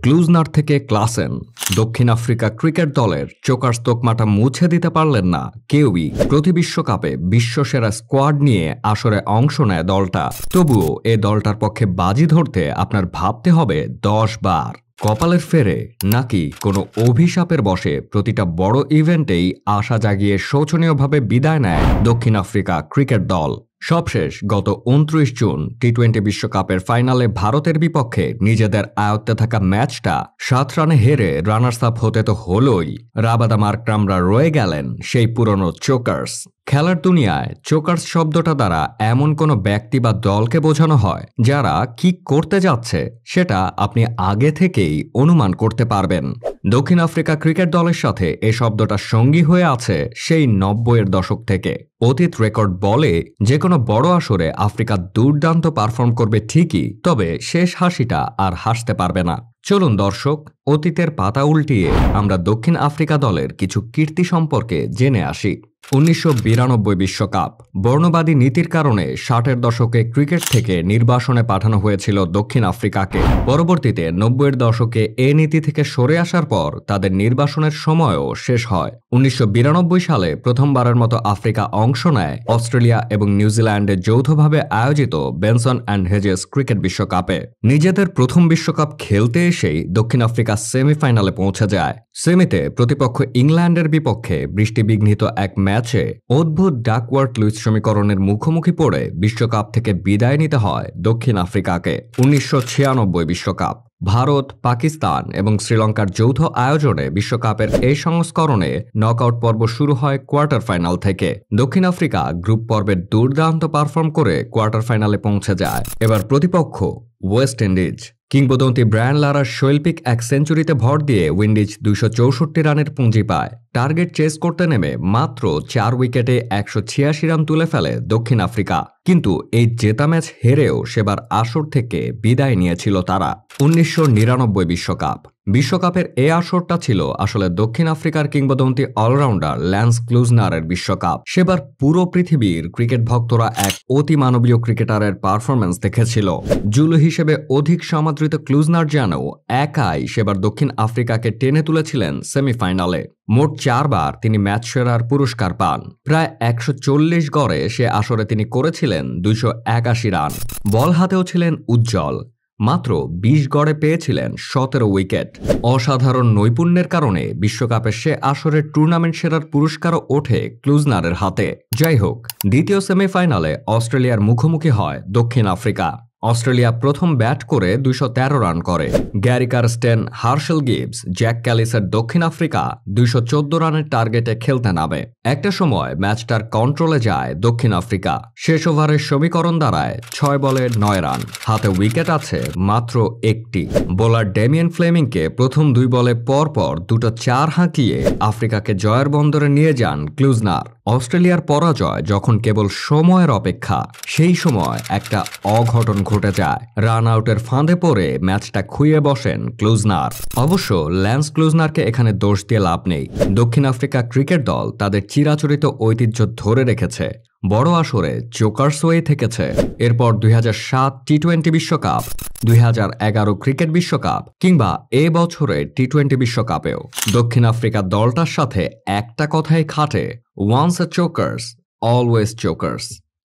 Klusener থেকে Klaasen. দক্ষিণ Africa cricket দলের চোকার্স তোকমাটা মুছে দিতে পারলেন না কেউই। প্রতি বিশ্বকাপে বিশ্বসেরা স্কোয়াড নিয়ে আসরে অংশ নেয় দলটা। তবুও এ দলটার পক্ষে বাজি ধরতে আপনার ভাবতে হবে 10 বার। কপালের ফেরে নাকি কোনো অভিশাপের বশে প্রতিটা বড় ইভেন্টেই আশা জাগিয়ে শোচনীয়ভাবে বিদায় নেয় দক্ষিণ আফ্রিকা ক্রিকেট দল। সবশেষ গত 29 জুন টি-20 বিশ্বকাপের ফাইনালে ভারতের বিপক্ষে নিজেদের আয়ত্তে থাকা ম্যাচটা 7 রানে হেরে রানার্স আপ হতে তো হলোই, রাবাদা মার্করামরা রয়ে গেলেন সেই পুরনো চোকার্স। খেলার দুনিয়ায় চোকার্স শব্দটা দ্বারা এমন কোনো ব্যক্তি বা দলকে বোঝানো হয় যারা কি করতে যাচ্ছে সেটা আপনি আগে থেকেই অনুমান করতে পারবেন। দক্ষিণ আফ্রিকা ক্রিকেট দলের সাথে এই শব্দটা সঙ্গী হয়ে আছে সেই 90-এর দশক থেকে। অতীত রেকর্ড বলে যে কোনো বড় আসরে আফ্রিকা দুর্দান্ত পারফর্ম করবে ঠিকই, তবে শেষ হাসিটা আর হাসতে পারবে না। চলুন দর্শক, অতীতের পাতা উল্টিয়ে আমরা দক্ষিণ আফ্রিকা দলের কিছু কীর্তি সম্পর্কে জেনে আসি। 1992 বিশ্বকাপ। বর্ণবাদী নীতির কারণে 60-এর দশকে ক্রিকেট থেকে নির্বাসনে পাঠানো হয়েছিল দক্ষিণ আফ্রিকাকে। পরবর্তীতে 90-এর দশকে এ নীতি থেকে সরে আসার পর তাদের নির্বাসনের সময়ও শেষ হয়। 1992 সালে প্রথমবারের মতো আফ্রিকা অংশ নেয় অস্ট্রেলিয়া এবং নিউজিল্যান্ডে যৌথভাবে আয়োজিত বেনসন অ্যান্ড হেজেস ক্রিকেট বিশ্বকাপে। নিজেদের প্রথম বিশ্বকাপ খেলতে এসেই দক্ষিণ আফ্রিকা সেমিফাইনালে পৌঁছে যায়। সেমিতে প্রতিপক্ষ ইংল্যান্ডের বিপক্ষে বৃষ্টিবিঘ্নিত এক ম্যাচে অদ্ভুত ডাকওয়ার্থ লুইস সমীকরণের মুখোমুখি পড়ে বিশ্বকাপ থেকে বিদায় নিতে হয় দক্ষিণ আফ্রিকাকে। 1996 বিশ্বকাপ। ভারত, পাকিস্তান এবং শ্রীলঙ্কার যৌথ আয়োজনে বিশ্বকাপের এই সংস্করণে নকআউট পর্ব শুরু হয় কোয়ার্টার ফাইনাল থেকে। দক্ষিণ আফ্রিকা গ্রুপ পর্বে দুর্দান্ত পারফর্ম করে কোয়ার্টার ফাইনালে পৌঁছে যায়। এবার প্রতিপক্ষ ওয়েস্ট ইন্ডিজ। কিংবদন্তি ব্রায়ান লারার শৈল্পিক এক সেঞ্চুরিতে ভর দিয়ে উইন্ডিজ 264 রানের পুঁজি পায়। টার্গেট চেস করতে নেমে মাত্র 4 উইকেটে 186 রান তুলে ফেলে দক্ষিণ আফ্রিকা। কিন্তু এই জেতা ম্যাচ হেরেও সেবার আসর থেকে বিদায় নিয়েছিল তারা। 1999 বিশ্বকাপ। বিশ্বকাপের এ আসরটা ছিল আসলে দক্ষিণ আফ্রিকার কিংবদন্তি অলরাউন্ডার ল্যান্স ক্লুজনারের বিশ্বকাপ। সেবার পুরো পৃথিবীর ক্রিকেট ভক্তরা এক অতি মানবীয় ক্রিকেটারের পারফরম্যান্স দেখেছিল। জুলু হিসেবে অধিক সমাদৃত ক্লুজনার যেন একাই সেবার দক্ষিণ আফ্রিকাকে টেনে তুলেছিলেন সেমিফাইনালে। মোট 4 বার তিনি ম্যাচ সেরার পুরস্কার পান। প্রায় 140 গড়ে সে আসরে তিনি করেছিলেন 281 রান। বল হাতেও ছিলেন উজ্জ্বল। মাত্র 20 গড়ে পেয়েছিলেন 17 উইকেট। অসাধারণ নৈপুণ্যের কারণে বিশ্বকাপের সে আসরের টুর্নামেন্ট সেরার পুরস্কারও ওঠে ক্লুজনারের হাতে। যাই হোক, দ্বিতীয় সেমিফাইনালে অস্ট্রেলিয়ার মুখোমুখি হয় দক্ষিণ আফ্রিকা। অস্ট্রেলিয়া প্রথম ব্যাট করে 213 রান করে। Gary Kirsten, Herschelle Gibbs, Jack ক্যালিসের দক্ষিণ আফ্রিকা 214 রানের টার্গেটে খেলতে নামে। একটা সময় ম্যাচটার কন্ট্রোলে যায় দক্ষিণ আফ্রিকা। শেষ ওভারের সমীকরণ দাঁড়ায় 6 বলে 9 রান। হাতে উইকেট আছে মাত্র একটি। বোলার ডেমিয়েন ফ্লেমিংকে প্রথম 2 বলে পরপর দুটো 4 হাঁকিয়ে আফ্রিকাকে জয়ের বন্দরে নিয়ে যান ক্লুজনার। অস্ট্রেলিয়ার পরাজয় যখন কেবল সময়ের অপেক্ষা, সেই সময় একটা অঘটন ঘটে যায়। রান আউটের ফাঁদে পড়ে ম্যাচটা খুইয়ে বসেন ক্লুজনার। অবশ্য ল্যান্স ক্লুজনারকে এখানে দোষ দিয়ে লাভ নেই। দক্ষিণ আফ্রিকা ক্রিকেট দল তাদের চিরাচরিত ঐতিহ্য ধরে রেখেছে। বড় আসরে চোকার্স হয়ে থেকেছে। এরপর 2007 টি-20 বিশ্বকাপ, 2011 ক্রিকেট বিশ্বকাপ কিংবা এ বছরের টি-20 বিশ্বকাপেও দক্ষিণ আফ্রিকা দলটার সাথে একটা কথাই খাটে, once a chokers always chokers.